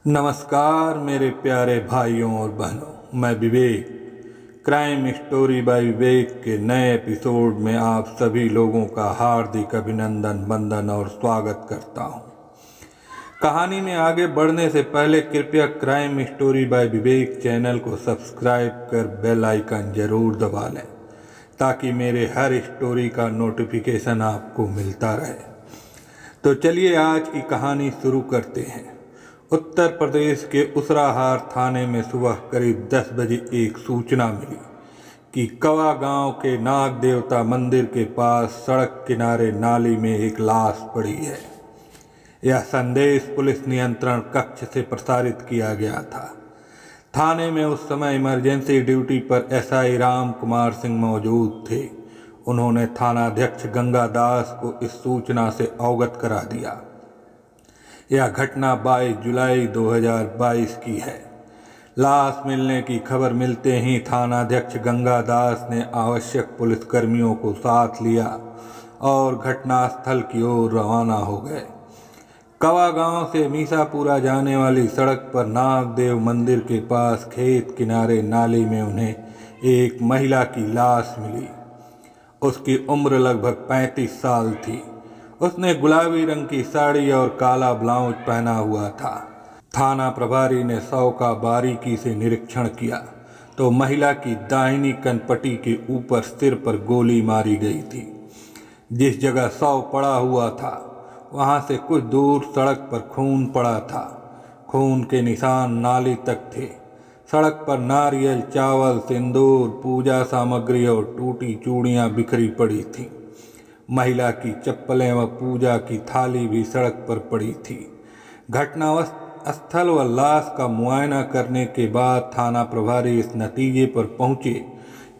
नमस्कार मेरे प्यारे भाइयों और बहनों, मैं विवेक क्राइम स्टोरी बाय विवेक के नए एपिसोड में आप सभी लोगों का हार्दिक अभिनंदन, वंदन और स्वागत करता हूं। कहानी में आगे बढ़ने से पहले कृपया crime story by Vivek channel को सब्सक्राइब कर बेल आइकन जरूर दबा लें ताकि मेरे हर स्टोरी का नोटिफिकेशन आपको मिलता रहे। तो चलिए आज की कहानी शुरू करते हैं। उत्तर प्रदेश के उसराहार थाने में सुबह करीब 10 बजे एक सूचना मिली कि कवा गांव के नाग देवता मंदिर के पास सड़क किनारे नाली में एक लाश पड़ी है। यह संदेश पुलिस नियंत्रण कक्ष से प्रसारित किया गया था। थाने में उस समय इमरजेंसी ड्यूटी पर एसआई राम कुमार सिंह मौजूद थे। उन्होंने थानाध्यक्ष गंगा दास को इस सूचना से अवगत करा दिया। यह घटना 22 जुलाई 2022 की है। लाश मिलने की खबर मिलते ही थानाध्यक्ष गंगा दास ने आवश्यक पुलिसकर्मियों को साथ लिया और घटनास्थल की ओर रवाना हो गए। कवा गांव से मीसापुरा जाने वाली सड़क पर नागदेव मंदिर के पास खेत किनारे नाली में उन्हें एक महिला की लाश मिली। उसकी उम्र लगभग 35 साल थी। उसने गुलाबी रंग की साड़ी और काला ब्लाउज पहना हुआ था। थाना प्रभारी ने शव का बारीकी से निरीक्षण किया तो महिला की दाहिनी कनपटी के ऊपर सिर पर गोली मारी गई थी। जिस जगह शव पड़ा हुआ था वहां से कुछ दूर सड़क पर खून पड़ा था। खून के निशान नाली तक थे। सड़क पर नारियल, चावल, सिंदूर, पूजा सामग्री और टूटी चूड़ियां बिखरी पड़ी थीं। महिला की चप्पलें व पूजा की थाली भी सड़क पर पड़ी थी। घटनास्थल व लाश का मुआयना करने के बाद थाना प्रभारी इस नतीजे पर पहुंचे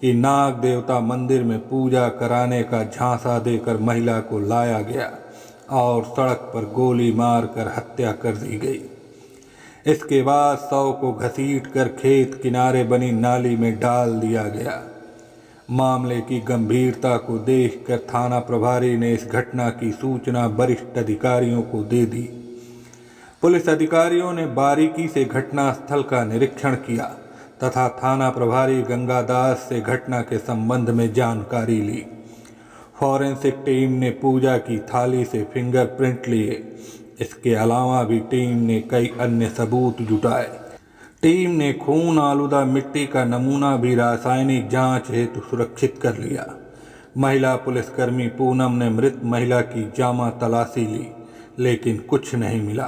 कि नाग देवता मंदिर में पूजा कराने का झांसा देकर महिला को लाया गया और सड़क पर गोली मारकर हत्या कर दी गई। इसके बाद शव को घसीटकर खेत किनारे बनी नाली में डाल दिया गया। मामले की गंभीरता को देखकर थाना प्रभारी ने इस घटना की सूचना वरिष्ठ अधिकारियों को दे दी। पुलिस अधिकारियों ने बारीकी से घटनास्थल का निरीक्षण किया तथा थाना प्रभारी गंगा दास से घटना के संबंध में जानकारी ली। फॉरेंसिक टीम ने पूजा की थाली से फिंगरप्रिंट लिए। इसके अलावा भी टीम ने कई अन्य सबूत जुटाए। टीम ने खून आलूदा मिट्टी का नमूना भी रासायनिक जांच हेतु सुरक्षित कर लिया। महिला पुलिसकर्मी पूनम ने मृत महिला की जामा तलाशी ली लेकिन कुछ नहीं मिला।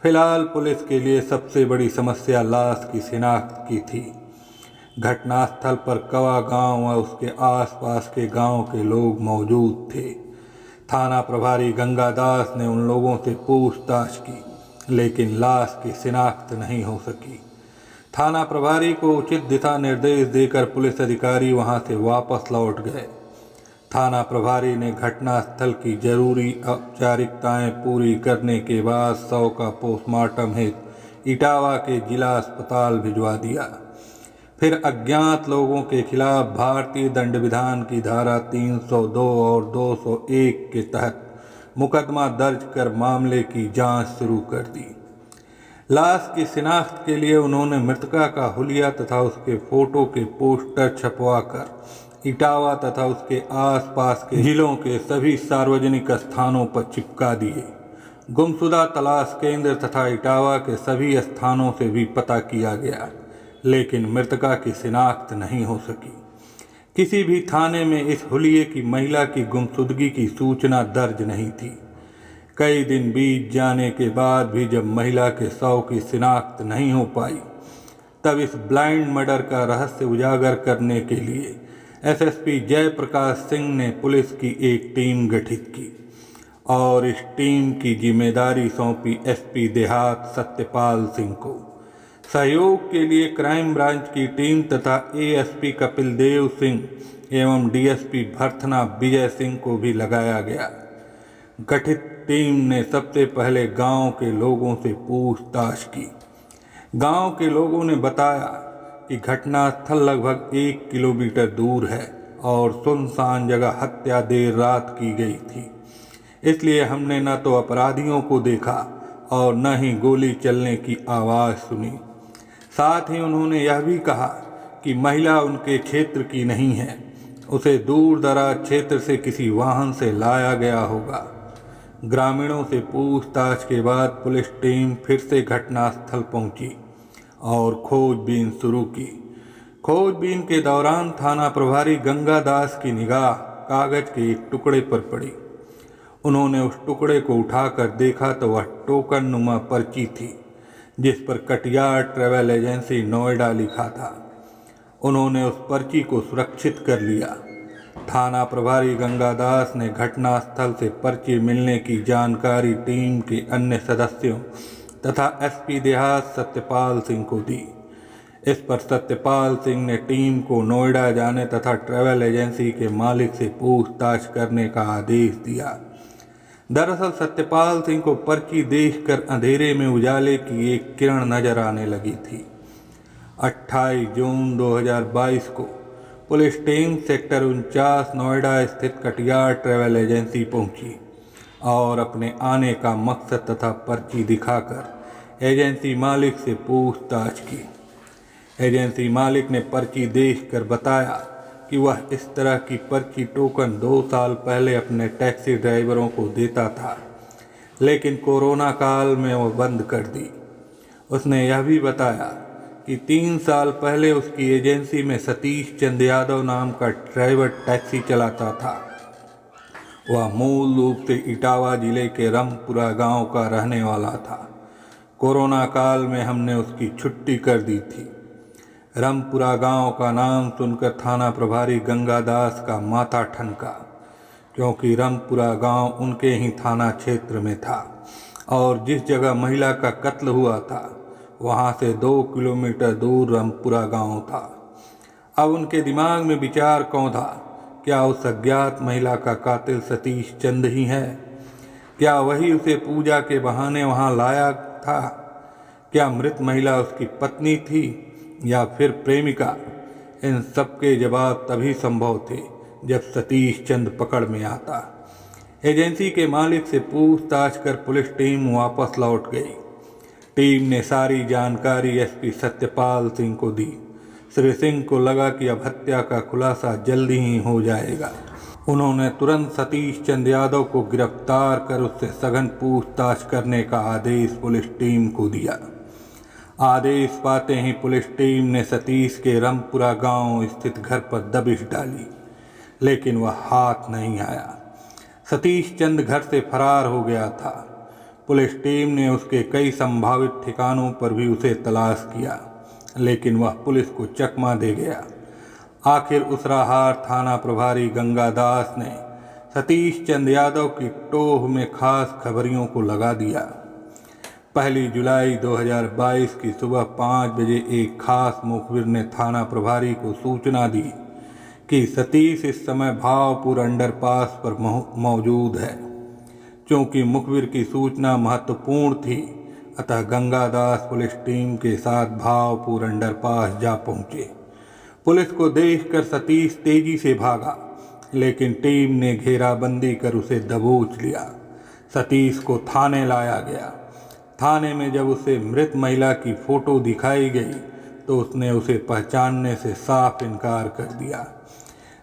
फिलहाल पुलिस के लिए सबसे बड़ी समस्या लाश की शिनाख्त की थी। घटनास्थल पर कवा गांव व उसके आसपास के गांव के लोग मौजूद थे। थाना प्रभारी गंगा दास ने उन लोगों से पूछताछ की लेकिन लाश की शिनाख्त नहीं हो सकी। थाना प्रभारी को उचित दिशा निर्देश देकर पुलिस अधिकारी वहां से वापस लौट गए। थाना प्रभारी ने घटनास्थल की जरूरी औपचारिकताएं पूरी करने के बाद शव का पोस्टमार्टम हेतु इटावा के जिला अस्पताल भिजवा दिया। फिर अज्ञात लोगों के खिलाफ भारतीय दंड विधान की धारा 302 और 201 के तहत मुकदमा दर्ज कर मामले की जांच शुरू कर दी। लाश की शिनाख्त के लिए उन्होंने मृतका का हुलिया तथा उसके फोटो के पोस्टर छपवाकर इटावा तथा उसके आसपास के जिलों के सभी सार्वजनिक स्थानों पर चिपका दिए। गुमशुदा तलाश केंद्र तथा इटावा के सभी स्थानों से भी पता किया गया लेकिन मृतका की शिनाख्त नहीं हो सकी। किसी भी थाने में इस हुलिये की महिला की गुमशुदगी की सूचना दर्ज नहीं थी। कई दिन बीत जाने के बाद भी जब महिला के शव की शिनाख्त नहीं हो पाई तब इस ब्लाइंड मर्डर का रहस्य उजागर करने के लिए एसएसपी जयप्रकाश सिंह ने पुलिस की एक टीम गठित की और इस टीम की जिम्मेदारी सौंपी एसपी देहात सत्यपाल सिंह को। सहयोग के लिए क्राइम ब्रांच की टीम तथा एएसपी कपिल देव सिंह एवं डीएसपी भर्थना विजय सिंह को भी लगाया गया। गठित टीम ने सबसे पहले गांव के लोगों से पूछताछ की। गांव के लोगों ने बताया कि घटनास्थल लगभग 1 किलोमीटर दूर है और सुनसान जगह हत्या देर रात की गई थी। इसलिए हमने न तो अपराधियों को देखा और न ही गोली चलने की आवाज़ सुनी। साथ ही उन्होंने यह भी कहा कि महिला उनके क्षेत्र की नहीं है, उसे दूर दराज क्षेत्र से किसी वाहन से लाया गया होगा। ग्रामीणों से पूछताछ के बाद पुलिस टीम फिर से घटनास्थल पहुंची और खोजबीन शुरू की। खोजबीन के दौरान थाना प्रभारी गंगा दास की निगाह कागज के एक टुकड़े पर पड़ी। उन्होंने उस टुकड़े को उठाकर देखा तो वह टोकन नुमा पर्ची थी जिस पर कटियार ट्रैवल एजेंसी नोएडा लिखा था। उन्होंने उस पर्ची को सुरक्षित कर लिया। थाना प्रभारी गंगा दास ने घटनास्थल से पर्ची मिलने की जानकारी टीम के अन्य सदस्यों तथा एसपी देहात सत्यपाल सिंह को दी। इस पर सत्यपाल सिंह ने टीम को नोएडा जाने तथा ट्रैवल एजेंसी के मालिक से पूछताछ करने का आदेश दिया। दरअसल सत्यपाल सिंह को पर्ची देखकर अंधेरे में उजाले की एक किरण नजर आने लगी थी। 28 जून 2022 को पुलिस टीम सेक्टर 49 नोएडा स्थित कटियार ट्रैवल एजेंसी पहुंची और अपने आने का मकसद तथा पर्ची दिखाकर एजेंसी मालिक से पूछताछ की। एजेंसी मालिक ने पर्ची देखकर बताया कि वह इस तरह की पर्ची टोकन 2 साल पहले अपने टैक्सी ड्राइवरों को देता था, लेकिन कोरोना काल में वह बंद कर दी। उसने यह भी बताया कि 3 साल पहले उसकी एजेंसी में सतीश चंद यादव नाम का ड्राइवर टैक्सी चलाता था। वह मूल रूप से इटावा जिले के रामपुरा गांव का रहने वाला था। कोरोना काल में हमने उसकी छुट्टी कर दी थी। रामपुरा गांव का नाम सुनकर थाना प्रभारी गंगा दास का माथा ठनका, क्योंकि रामपुरा गांव उनके ही थाना क्षेत्र में था और जिस जगह महिला का कत्ल हुआ था वहां से 2 किलोमीटर दूर रामपुरा गांव था। अब उनके दिमाग में विचार कौंधा, क्या उस अज्ञात महिला का कातिल सतीश चंद ही है? क्या वही उसे पूजा के बहाने वहां लाया था? क्या मृत महिला उसकी पत्नी थी या फिर प्रेमिका? इन सब के जवाब तभी संभव थे जब सतीश चंद पकड़ में आता। एजेंसी के मालिक से पूछताछ कर पुलिस टीम वापस लौट गई। टीम ने सारी जानकारी एसपी सत्यपाल सिंह को दी। श्री सिंह को लगा कि अब हत्या का खुलासा जल्दी ही हो जाएगा। उन्होंने तुरंत सतीश चंद यादव को गिरफ्तार कर उससे सघन पूछताछ करने का आदेश पुलिस टीम को दिया। आदेश पाते ही पुलिस टीम ने सतीश के रामपुरा गांव स्थित घर पर दबिश डाली, लेकिन वह हाथ नहीं आया। सतीश चंद घर से फरार हो गया था। पुलिस टीम ने उसके कई संभावित ठिकानों पर भी उसे तलाश किया, लेकिन वह पुलिस को चकमा दे गया। आखिर उसराहार थाना प्रभारी गंगा दास ने सतीश चंद यादव की टोह में खास खबरियों को लगा दिया। 1 जुलाई 2022 की सुबह 5 बजे एक खास मुखबिर ने थाना प्रभारी को सूचना दी कि सतीश इस समय भावपुर अंडरपास पर मौजूद है। क्योंकि मुखबिर की सूचना महत्वपूर्ण थी, अतः गंगा दास पुलिस टीम के साथ भावपुर अंडरपास जा पहुंचे। पुलिस को देखकर सतीश तेजी से भागा, लेकिन टीम ने घेराबंदी कर उसे दबोच लिया। सतीश को थाने लाया गया। थाने में जब उसे मृत महिला की फोटो दिखाई गई तो उसने उसे पहचानने से साफ इनकार कर दिया,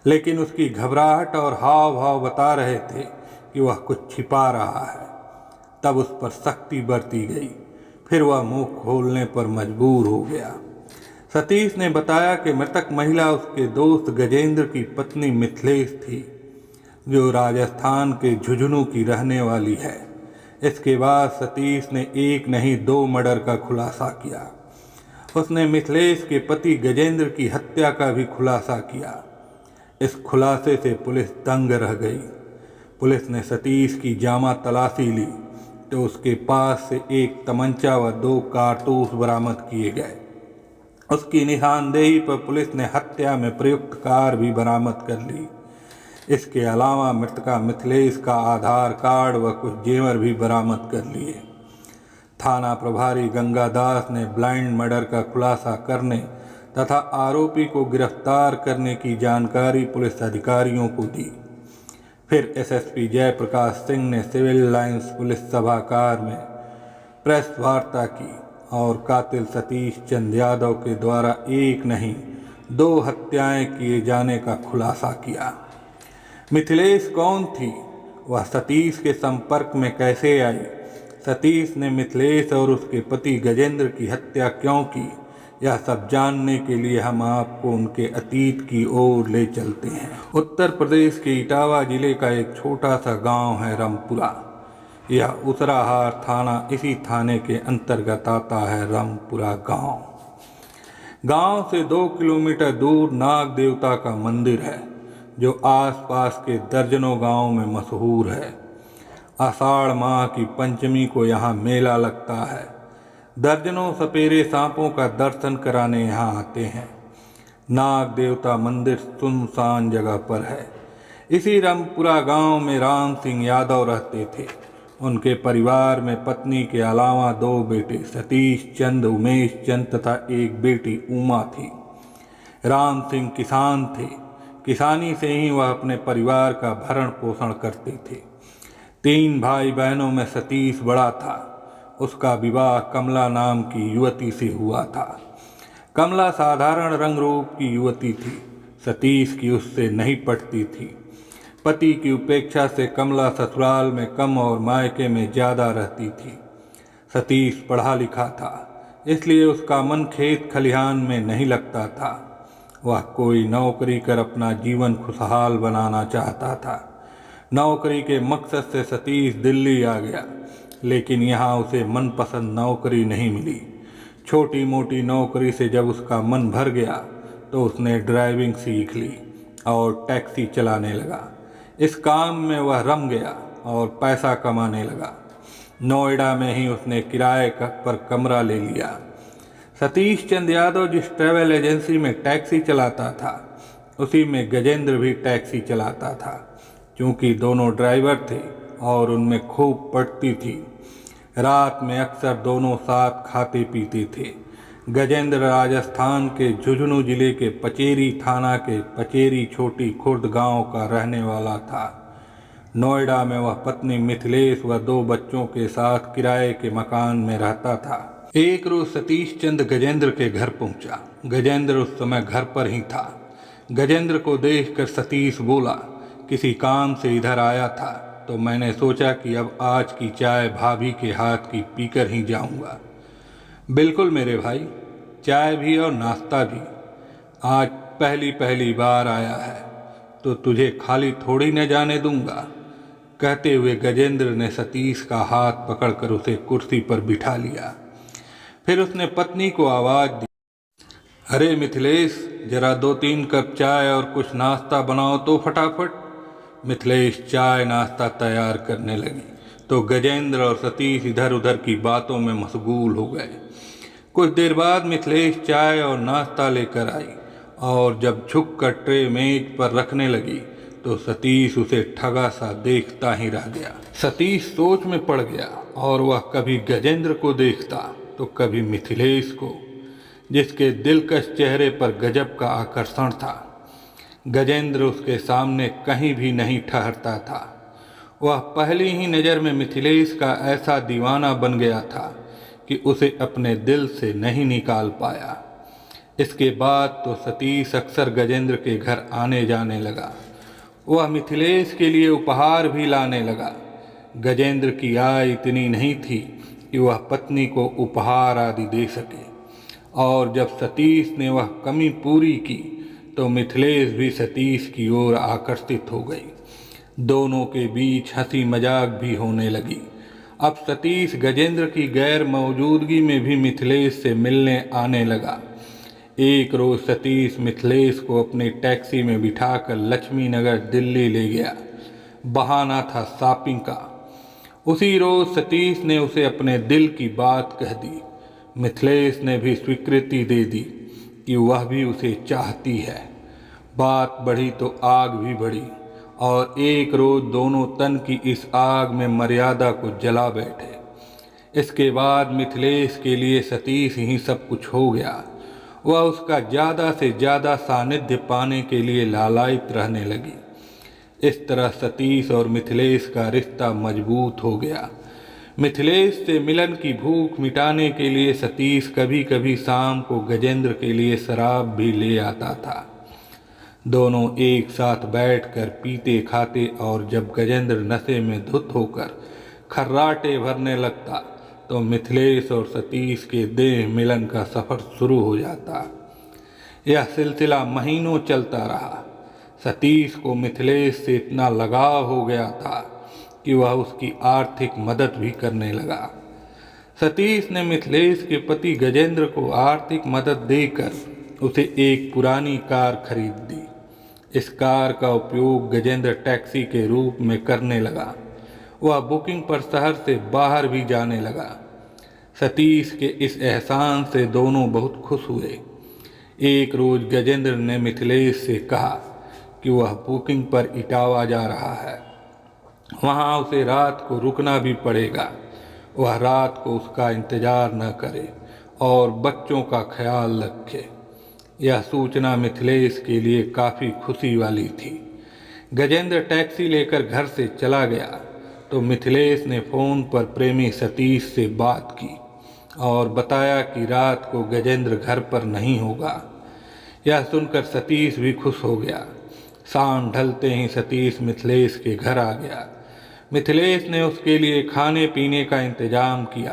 लेकिन उसकी घबराहट और हाव भाव बता रहे थे कि वह कुछ छिपा रहा है। तब उस पर सख्ती बरती गई। फिर वह मुंह खोलने पर मजबूर हो गया। सतीश ने बताया कि मृतक महिला उसके दोस्त गजेंद्र की पत्नी मिथिलेश थी, जो राजस्थान के झुंझुनू की रहने वाली है। इसके बाद सतीश ने 1 नहीं 2 मर्डर का खुलासा किया। उसने मिथिलेश के पति गजेंद्र की हत्या का भी खुलासा किया। इस खुलासे से पुलिस दंग रह गई। पुलिस ने सतीश की जामा तलाशी ली तो उसके पास से एक तमंचा व 2 कारतूस बरामद किए गए। उसकी निशानदेही पर पुलिस ने हत्या में प्रयुक्त कार भी बरामद कर ली। इसके अलावा मृतका मिथिलेश का आधार कार्ड व कुछ जेवर भी बरामद कर लिए। थाना प्रभारी गंगा दास ने ब्लाइंड मर्डर का खुलासा करने तथा आरोपी को गिरफ्तार करने की जानकारी पुलिस अधिकारियों को दी। फिर एसएसपी जयप्रकाश सिंह ने सिविल लाइंस पुलिस सभागार में प्रेस वार्ता की और कातिल सतीश चंद यादव के द्वारा एक नहीं 2 हत्याएं किए जाने का खुलासा किया। मिथिलेश कौन थी, वह सतीश के संपर्क में कैसे आई, सतीश ने मिथिलेश और उसके पति गजेंद्र की हत्या क्यों की, यह सब जानने के लिए हम आपको उनके अतीत की ओर ले चलते हैं। उत्तर प्रदेश के इटावा जिले का एक छोटा सा गांव है रामपुरा। यह उसराहार थाना इसी थाने के अंतर्गत आता है। रामपुरा गांव से 2 किलोमीटर दूर नाग देवता का मंदिर है जो आसपास के दर्जनों गांवों में मशहूर है। आषाढ़ माह की पंचमी को यहाँ मेला लगता है। दर्जनों सपेरे सांपों का दर्शन कराने यहाँ आते हैं। नाग देवता मंदिर सुनसान जगह पर है। इसी रामपुरा गांव में राम सिंह यादव रहते थे। उनके परिवार में पत्नी के अलावा 2 बेटे सतीश चंद, उमेश चंद तथा एक बेटी उमा थी। राम सिंह किसान थे। किसानी से ही वह अपने परिवार का भरण पोषण करते थे। 3 भाई बहनों में सतीश बड़ा था। उसका विवाह कमला नाम की युवती से हुआ था। कमला साधारण रंग रूप की युवती थी। सतीश की उससे नहीं पटती थी। पति की उपेक्षा से कमला ससुराल में कम और मायके में ज़्यादा रहती थी। सतीश पढ़ा लिखा था, इसलिए उसका मन खेत खलिहान में नहीं लगता था। वह कोई नौकरी कर अपना जीवन खुशहाल बनाना चाहता था। नौकरी के मकसद से सतीश दिल्ली आ गया, लेकिन यहाँ उसे मनपसंद नौकरी नहीं मिली। छोटी मोटी नौकरी से जब उसका मन भर गया तो उसने ड्राइविंग सीख ली और टैक्सी चलाने लगा। इस काम में वह रम गया और पैसा कमाने लगा। नोएडा में ही उसने किराए पर कमरा ले लिया। सतीश चंद यादव जिस ट्रैवल एजेंसी में टैक्सी चलाता था, उसी में गजेंद्र भी टैक्सी चलाता था। क्योंकि दोनों ड्राइवर थे और उनमें खूब पटती थी। रात में अक्सर दोनों साथ खाते पीते थे। गजेंद्र राजस्थान के झुंझुनू जिले के पचेरी थाना के पचेरी छोटी खुर्द गांव का रहने वाला था। नोएडा में वह पत्नी मिथिलेश व 2 बच्चों के साथ किराए के मकान में रहता था। एक रोज सतीश चंद गजेंद्र के घर पहुंचा। गजेंद्र उस समय घर पर ही था। गजेंद्र को देखकर सतीश बोला, किसी काम से इधर आया था तो मैंने सोचा कि अब आज की चाय भाभी के हाथ की पीकर ही जाऊंगा। बिल्कुल मेरे भाई, चाय भी और नाश्ता भी। आज पहली बार आया है तो तुझे खाली थोड़ी न जाने दूंगा। कहते हुए गजेंद्र ने सतीश का हाथ पकड़कर उसे कुर्सी पर बिठा लिया। फिर उसने पत्नी को आवाज़ दी, अरे मिथिलेश, जरा 2-3 कप चाय और कुछ नाश्ता बनाओ तो फटाफट। मिथिलेश चाय नाश्ता तैयार करने लगी तो गजेंद्र और सतीश इधर उधर की बातों में मशगूल हो गए। कुछ देर बाद मिथिलेश चाय और नाश्ता लेकर आई और जब झुक कर ट्रे मेज पर रखने लगी तो सतीश उसे ठगा सा देखता ही रह गया। सतीश सोच में पड़ गया और वह कभी गजेंद्र को देखता तो कभी मिथिलेश को, जिसके दिलकश चेहरे पर गजब का आकर्षण था। गजेंद्र उसके सामने कहीं भी नहीं ठहरता था। वह पहली ही नज़र में मिथिलेश का ऐसा दीवाना बन गया था कि उसे अपने दिल से नहीं निकाल पाया। इसके बाद तो सतीश अक्सर गजेंद्र के घर आने जाने लगा। वह मिथिलेश के लिए उपहार भी लाने लगा। गजेंद्र की आय इतनी नहीं थी कि वह पत्नी को उपहार आदि दे सके, और जब सतीश ने वह कमी पूरी की तो मिथिलेश भी सतीश की ओर आकर्षित हो गई। दोनों के बीच हंसी मजाक भी होने लगी। अब सतीश गजेंद्र की गैर मौजूदगी में भी मिथिलेश से मिलने आने लगा। एक रोज़ सतीश मिथिलेश को अपनी टैक्सी में बिठाकर लक्ष्मी नगर दिल्ली ले गया। बहाना था शॉपिंग का। उसी रोज़ सतीश ने उसे अपने दिल की बात कह दी। मिथिलेश ने भी स्वीकृति दे दी कि वह भी उसे चाहती है। बात बढ़ी तो आग भी बढ़ी और एक रोज़ दोनों तन की इस आग में मर्यादा को जला बैठे। इसके बाद मिथिलेश के लिए सतीश ही सब कुछ हो गया। वह उसका ज़्यादा से ज़्यादा सानिध्य पाने के लिए लालायित रहने लगी। इस तरह सतीश और मिथिलेश का रिश्ता मजबूत हो गया। मिथिलेश से मिलन की भूख मिटाने के लिए सतीश कभी कभी शाम को गजेंद्र के लिए शराब भी ले आता था। दोनों एक साथ बैठकर पीते खाते और जब गजेंद्र नशे में धुत होकर खर्राटे भरने लगता तो मिथिलेश और सतीश के देह मिलन का सफ़र शुरू हो जाता। यह सिलसिला महीनों चलता रहा। सतीश को मिथिलेश से इतना लगाव हो गया था कि वह उसकी आर्थिक मदद भी करने लगा। सतीश ने मिथिलेश के पति गजेंद्र को आर्थिक मदद देकर उसे एक पुरानी कार खरीद दी। इस कार का उपयोग गजेंद्र टैक्सी के रूप में करने लगा। वह बुकिंग पर शहर से बाहर भी जाने लगा। सतीश के इस एहसान से दोनों बहुत खुश हुए। एक रोज़ गजेंद्र ने मिथिलेश से कहा कि वह बुकिंग पर इटावा जा रहा है, वहाँ उसे रात को रुकना भी पड़ेगा। वह रात को उसका इंतज़ार न करे और बच्चों का ख्याल रखे। यह सूचना मिथिलेश के लिए काफ़ी खुशी वाली थी। गजेंद्र टैक्सी लेकर घर से चला गया तो मिथिलेश ने फ़ोन पर प्रेमी सतीश से बात की और बताया कि रात को गजेंद्र घर पर नहीं होगा। यह सुनकर सतीश भी खुश हो गया। शाम ढलते ही सतीश मिथिलेश के घर आ गया। मिथिलेश ने उसके लिए खाने पीने का इंतजाम किया।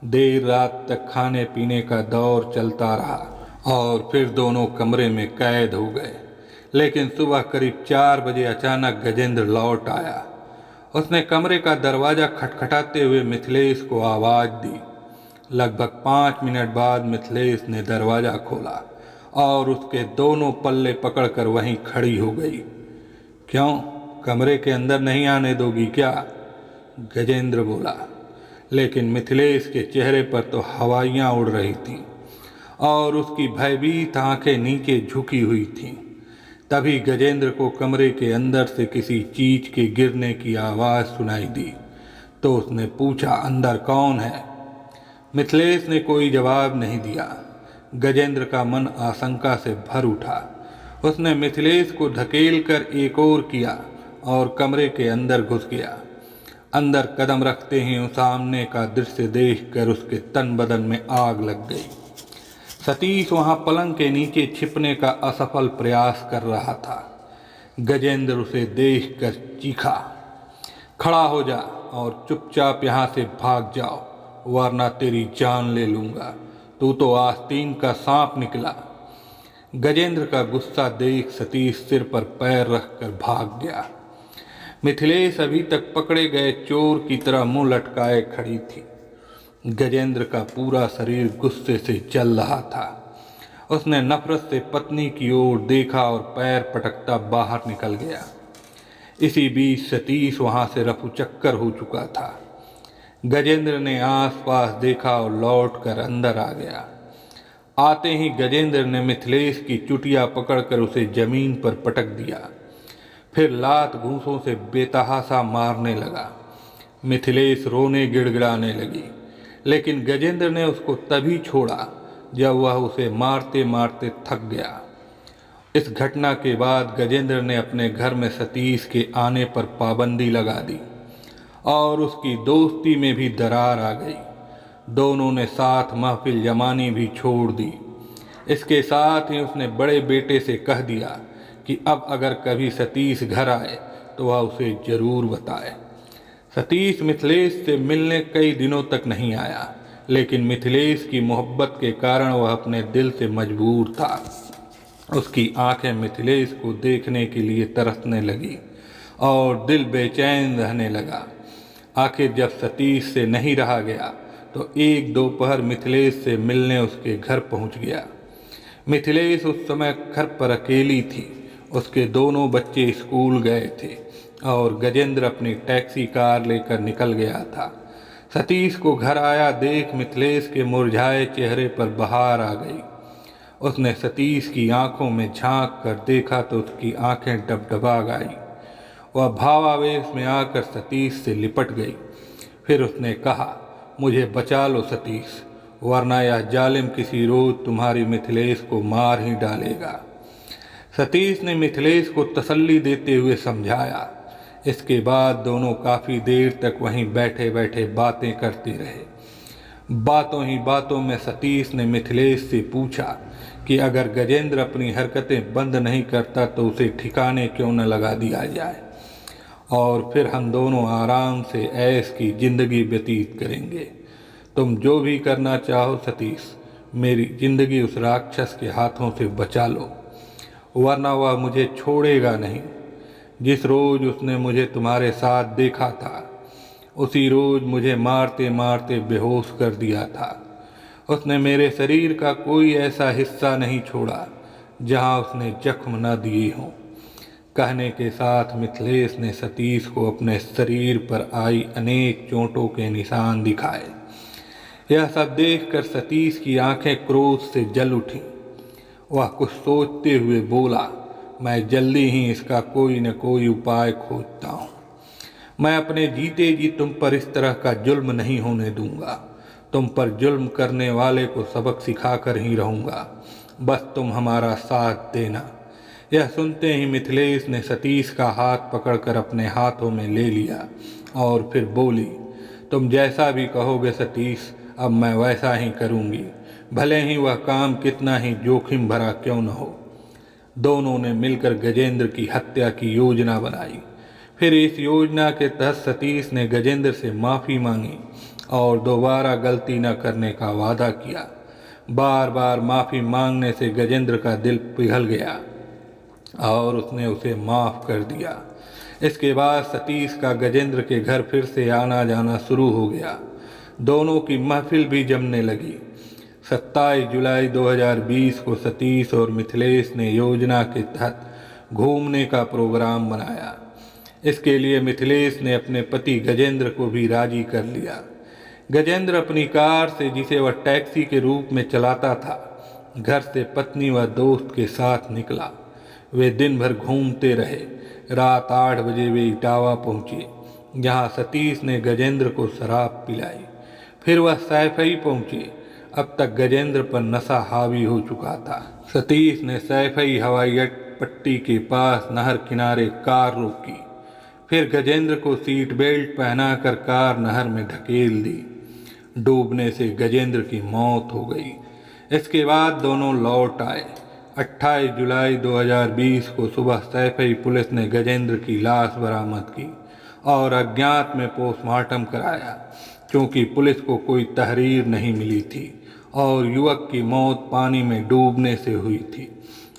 देर रात तक खाने पीने का दौर चलता रहा और फिर दोनों कमरे में कैद हो गए। लेकिन सुबह करीब 4 बजे अचानक गजेंद्र लौट आया। उसने कमरे का दरवाज़ा खटखटाते हुए मिथिलेश को आवाज़ दी। लगभग 5 मिनट बाद मिथिलेश ने दरवाज़ा खोला और उसके दोनों पल्ले पकड़कर वहीं खड़ी हो गई। क्यों, कमरे के अंदर नहीं आने दोगी क्या? गजेंद्र बोला। लेकिन मिथिलेश के चेहरे पर तो हवाइयाँ उड़ रही थीं और उसकी भयभीत आंखें नीचे झुकी हुई थीं। तभी गजेंद्र को कमरे के अंदर से किसी चीज के गिरने की आवाज़ सुनाई दी तो उसने पूछा, अंदर कौन है? मिथिलेश ने कोई जवाब नहीं दिया। गजेंद्र का मन आशंका से भर उठा। उसने मिथिलेश को धकेलकर एक ओर किया और कमरे के अंदर घुस गया। अंदर कदम रखते ही सामने का दृश्य देखकर उसके तन बदन में आग लग गई। सतीश वहां पलंग के नीचे छिपने का असफल प्रयास कर रहा था। गजेंद्र उसे देखकर चीखा, खड़ा हो जा और चुपचाप यहाँ से भाग जाओ, वरना तेरी जान ले लूँगा। तू तो आस्तीन का सांप निकला। गजेंद्र का गुस्सा देख सतीश सिर पर पैर रखकर भाग गया। मिथिलेश अभी तक पकड़े गए चोर की तरह मुंह लटकाए खड़ी थी। गजेंद्र का पूरा शरीर गुस्से से जल रहा था। उसने नफरत से पत्नी की ओर देखा और पैर पटकता बाहर निकल गया। इसी बीच सतीश वहां से रफूचक्कर हो चुका था। गजेंद्र ने आसपास देखा और लौटकर अंदर आ गया। आते ही गजेंद्र ने मिथिलेश की चुटिया पकड़कर उसे जमीन पर पटक दिया। फिर लात घूंसों से बेतहाशा मारने लगा। मिथिलेश रोने गिड़गिड़ाने लगी, लेकिन गजेंद्र ने उसको तभी छोड़ा जब वह उसे मारते मारते थक गया। इस घटना के बाद गजेंद्र ने अपने घर में सतीश के आने पर पाबंदी लगा दी और उसकी दोस्ती में भी दरार आ गई। दोनों ने साथ महफिल जमानी भी छोड़ दी। इसके साथ ही उसने बड़े बेटे से कह दिया कि अब अगर कभी सतीश घर आए तो वह उसे जरूर बताए। सतीश मिथिलेश से मिलने कई दिनों तक नहीं आया, लेकिन मिथिलेश की मोहब्बत के कारण वह अपने दिल से मजबूर था। उसकी आंखें मिथिलेश को देखने के लिए तरसने लगी और दिल बेचैन रहने लगा। आखिर जब सतीश से नहीं रहा गया तो एक दोपहर मिथिलेश से मिलने उसके घर पहुंच गया। मिथिलेश उस समय घर पर अकेली थी। उसके दोनों बच्चे स्कूल गए थे और गजेंद्र अपनी टैक्सी कार लेकर निकल गया था। सतीश को घर आया देख मिथिलेश के मुरझाए चेहरे पर बहार आ गई। उसने सतीश की आंखों में झांक कर देखा तो उसकी आंखें डबडबा गई। वह भावावेश में आकर सतीश से लिपट गई। फिर उसने कहा, मुझे बचा लो सतीश, वरना यह जालिम किसी रोज तुम्हारी मिथिलेश को मार ही डालेगा। सतीश ने मिथिलेश को तसल्ली देते हुए समझाया, इसके बाद दोनों काफ़ी देर तक वहीं बैठे बैठे बातें करते रहे। बातों ही बातों में सतीश ने मिथिलेश से पूछा कि अगर गजेंद्र अपनी हरकतें बंद नहीं करता तो उसे ठिकाने क्यों न लगा दिया जाए और फिर हम दोनों आराम से ऐश की जिंदगी व्यतीत करेंगे। तुम जो भी करना चाहो सतीश, मेरी जिंदगी उस राक्षस के हाथों से बचा लो, वरना वह मुझे छोड़ेगा नहीं। जिस रोज उसने मुझे तुम्हारे साथ देखा था उसी रोज मुझे मारते मारते बेहोश कर दिया था। उसने मेरे शरीर का कोई ऐसा हिस्सा नहीं छोड़ा जहां उसने जख्म न दिए हों। कहने के साथ मिथिलेश ने सतीश को अपने शरीर पर आई अनेक चोटों के निशान दिखाए। यह सब देखकर सतीश की आंखें क्रोध से जल उठीं। वह कुछ सोचते हुए बोला, मैं जल्दी ही इसका कोई न कोई उपाय खोजता हूँ। मैं अपने जीते जी तुम पर इस तरह का जुल्म नहीं होने दूंगा। तुम पर जुल्म करने वाले को सबक सिखाकर ही रहूंगा। बस तुम हमारा साथ देना। यह सुनते ही मिथिलेश ने सतीश का हाथ पकड़कर अपने हाथों में ले लिया और फिर बोली, तुम जैसा भी कहोगे सतीश, अब मैं वैसा ही करूंगी, भले ही वह काम कितना ही जोखिम भरा क्यों न हो। दोनों ने मिलकर गजेंद्र की हत्या की योजना बनाई। फिर इस योजना के तहत सतीश ने गजेंद्र से माफ़ी मांगी और दोबारा गलती न करने का वादा किया। बार बार माफ़ी मांगने से गजेंद्र का दिल पिघल गया और उसने उसे माफ़ कर दिया। इसके बाद सतीश का गजेंद्र के घर फिर से आना जाना शुरू हो गया। दोनों की महफिल भी जमने लगी। 27 जुलाई 2020 को सतीश और मिथिलेश ने योजना के तहत घूमने का प्रोग्राम बनाया। इसके लिए मिथिलेश ने अपने पति गजेंद्र को भी राजी कर लिया। गजेंद्र अपनी कार से, जिसे वह टैक्सी के रूप में चलाता था, घर से पत्नी व दोस्त के साथ निकला। वे दिन भर घूमते रहे। रात 8 बजे वे इटावा पहुँचे, जहाँ सतीश ने गजेंद्र को शराब पिलाई। फिर वह सैफई पहुँचे। अब तक गजेंद्र पर नशा हावी हो चुका था। सतीश ने सैफई हवाई पट्टी के पास नहर किनारे कार रोकी। फिर गजेंद्र को सीट बेल्ट पहनाकर कार नहर में ढकेल दी। डूबने से गजेंद्र की मौत हो गई। इसके बाद दोनों लौट आए। 28 जुलाई 2020 को सुबह सैफई पुलिस ने गजेंद्र की लाश बरामद की और अज्ञात में पोस्टमार्टम कराया। क्योंकि पुलिस को कोई तहरीर नहीं मिली थी और युवक की मौत पानी में डूबने से हुई थी,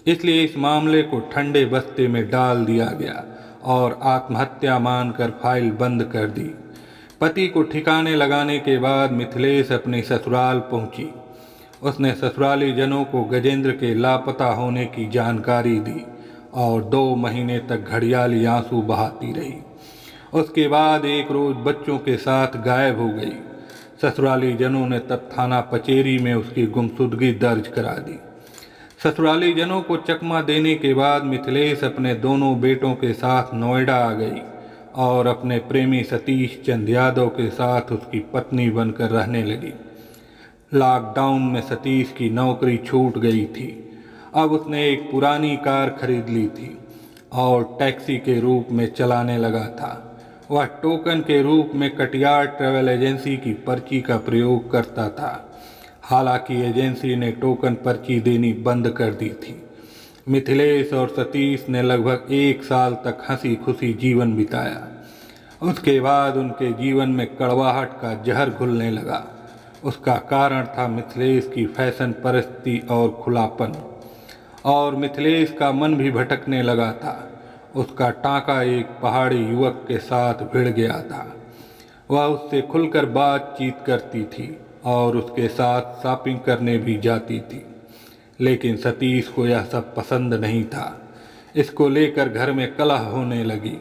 इसलिए इस मामले को ठंडे बस्ते में डाल दिया गया और आत्महत्या मानकर फाइल बंद कर दी। पति को ठिकाने लगाने के बाद मिथिलेश अपने ससुराल पहुंची। उसने ससुराली जनों को गजेंद्र के लापता होने की जानकारी दी और 2 महीने तक घड़ियाली आंसू बहाती रही। उसके बाद एक रोज बच्चों के साथ गायब हो गई। ससुराली जनों ने तब थाना पचेरी में उसकी गुमशुदगी दर्ज करा दी। ससुराली जनों को चकमा देने के बाद मिथिलेश अपने दोनों बेटों के साथ नोएडा आ गई और अपने प्रेमी सतीश चंद यादव के साथ उसकी पत्नी बनकर रहने लगी। लॉकडाउन में सतीश की नौकरी छूट गई थी। अब उसने एक पुरानी कार खरीद ली थी और टैक्सी के रूप में चलाने लगा था। वह टोकन के रूप में कटियार ट्रैवल एजेंसी की पर्ची का प्रयोग करता था। हालांकि एजेंसी ने टोकन पर्ची देनी बंद कर दी थी। मिथिलेश और सतीश ने लगभग 1 साल तक हंसी खुशी जीवन बिताया। उसके बाद उनके जीवन में कड़वाहट का जहर घुलने लगा। उसका कारण था मिथिलेश की फैशन परस्ती और खुलापन, और मिथिलेश का मन भी भटकने लगा था। उसका टांका एक पहाड़ी युवक के साथ भिड़ गया था। वह उससे खुलकर बातचीत करती थी और उसके साथ शॉपिंग करने भी जाती थी, लेकिन सतीश को यह सब पसंद नहीं था। इसको लेकर घर में कलह होने लगी।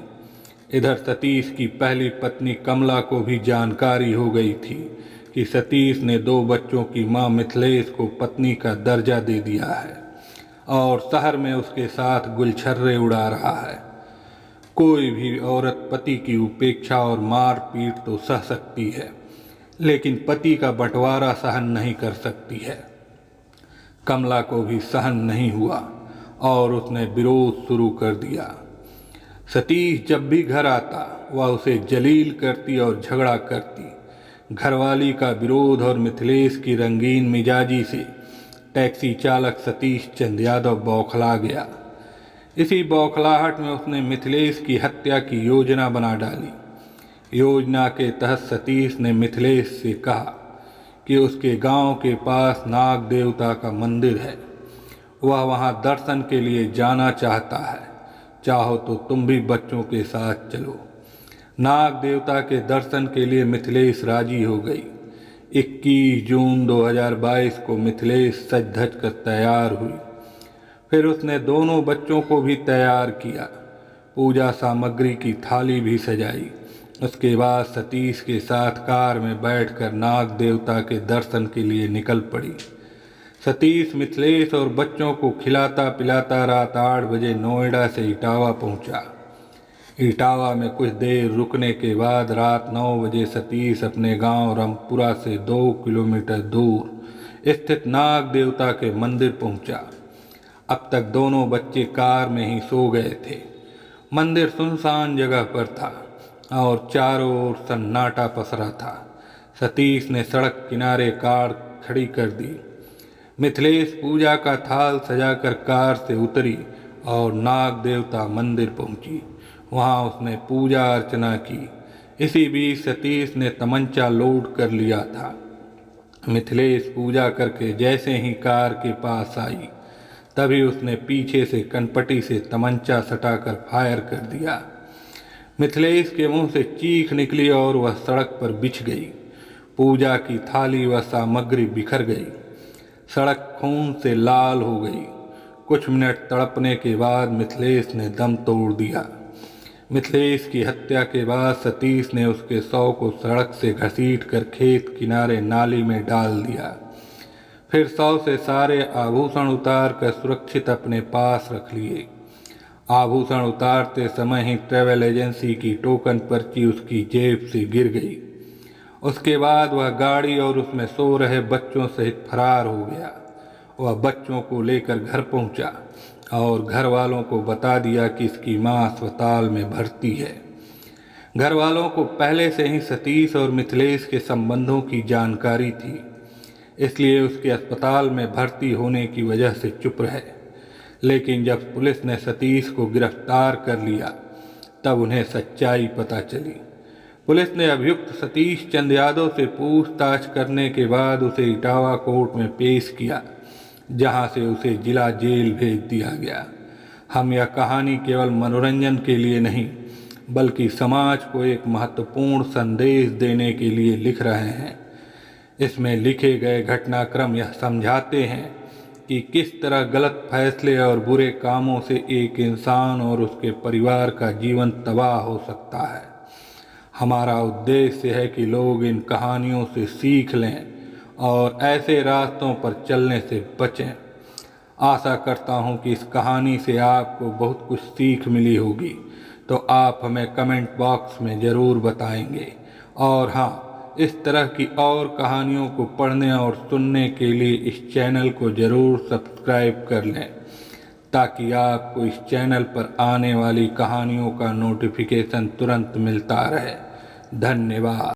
इधर सतीश की पहली पत्नी कमला को भी जानकारी हो गई थी कि सतीश ने 2 बच्चों की मां मिथिलेश को पत्नी का दर्जा दे दिया है और शहर में उसके साथ गुलछर्रे उड़ा रहा है। कोई भी औरत पति की उपेक्षा और मारपीट तो सह सकती है, लेकिन पति का बंटवारा सहन नहीं कर सकती है। कमला को भी सहन नहीं हुआ और उसने विरोध शुरू कर दिया। सतीश जब भी घर आता वह उसे जलील करती और झगड़ा करती। घरवाली का विरोध और मिथिलेश की रंगीन मिजाजी से टैक्सी चालक सतीश चंद यादव बौखला गया। इसी बौखलाहट में उसने मिथिलेश की हत्या की योजना बना डाली। योजना के तहत सतीश ने मिथिलेश से कहा कि उसके गांव के पास नाग देवता का मंदिर है, वह वहां दर्शन के लिए जाना चाहता है, चाहो तो तुम भी बच्चों के साथ चलो। नाग देवता के दर्शन के लिए मिथिलेश राजी हो गई। 21 जून 2022 को मिथिलेश सज धज कर तैयार हुई। फिर उसने दोनों बच्चों को भी तैयार किया, पूजा सामग्री की थाली भी सजाई। उसके बाद सतीश के साथ कार में बैठकर नाग देवता के दर्शन के लिए निकल पड़ी। सतीश मिथिलेश और बच्चों को खिलाता पिलाता रात 8 बजे नोएडा से इटावा पहुंचा। इटावा में कुछ देर रुकने के बाद रात 9 बजे सतीश अपने गांव रामपुरा से 2 किलोमीटर दूर स्थित नाग देवता के मंदिर पहुंचा। अब तक दोनों बच्चे कार में ही सो गए थे। मंदिर सुनसान जगह पर था और चारों ओर सन्नाटा पसरा था। सतीश ने सड़क किनारे कार खड़ी कर दी। मिथिलेश पूजा का थाल सजाकर कार से उतरी और नाग देवता मंदिर पहुंची। वहां उसने पूजा अर्चना की। इसी बीच सतीश ने तमंचा लोड कर लिया था। मिथिलेश पूजा करके जैसे ही कार के पास आई, तभी उसने पीछे से कनपटी से तमंचा सटाकर फायर कर दिया। मिथिलेश के मुंह से चीख निकली और वह सड़क पर बिछ गई। पूजा की थाली व सामग्री बिखर गई। सड़क खून से लाल हो गई। कुछ मिनट तड़पने के बाद मिथिलेश ने दम तोड़ दिया। मिथिलेश की हत्या के बाद सतीश ने उसके शव को सड़क से घसीट कर खेत किनारे नाली में डाल दिया। फिर शव से सारे आभूषण उतार कर सुरक्षित अपने पास रख लिए। आभूषण उतारते समय ही ट्रैवल एजेंसी की टोकन पर्ची उसकी जेब से गिर गई। उसके बाद वह गाड़ी और उसमें सो रहे बच्चों सहित फरार हो गया। वह बच्चों को लेकर घर पहुंचा और घर वालों को बता दिया कि इसकी मां अस्पताल में भर्ती है। घर वालों को पहले से ही सतीश और मिथिलेश के संबंधों की जानकारी थी, इसलिए उसके अस्पताल में भर्ती होने की वजह से चुप रहे। लेकिन जब पुलिस ने सतीश को गिरफ्तार कर लिया, तब उन्हें सच्चाई पता चली। पुलिस ने अभियुक्त सतीश चंद यादव से पूछताछ करने के बाद उसे इटावा कोर्ट में पेश किया, जहां से उसे जिला जेल भेज दिया गया। हम यह कहानी केवल मनोरंजन के लिए नहीं, बल्कि समाज को एक महत्वपूर्ण संदेश देने के लिए लिख रहे हैं। इसमें लिखे गए घटनाक्रम यह समझाते हैं कि किस तरह गलत फैसले और बुरे कामों से एक इंसान और उसके परिवार का जीवन तबाह हो सकता है। हमारा उद्देश्य है कि लोग इन कहानियों से सीख लें और ऐसे रास्तों पर चलने से बचें। आशा करता हूं कि इस कहानी से आपको बहुत कुछ सीख मिली होगी, तो आप हमें कमेंट बॉक्स में ज़रूर बताएंगे। और हाँ, इस तरह की और कहानियों को पढ़ने और सुनने के लिए इस चैनल को ज़रूर सब्सक्राइब कर लें, ताकि आपको इस चैनल पर आने वाली कहानियों का नोटिफिकेशन तुरंत मिलता रहे। धन्यवाद।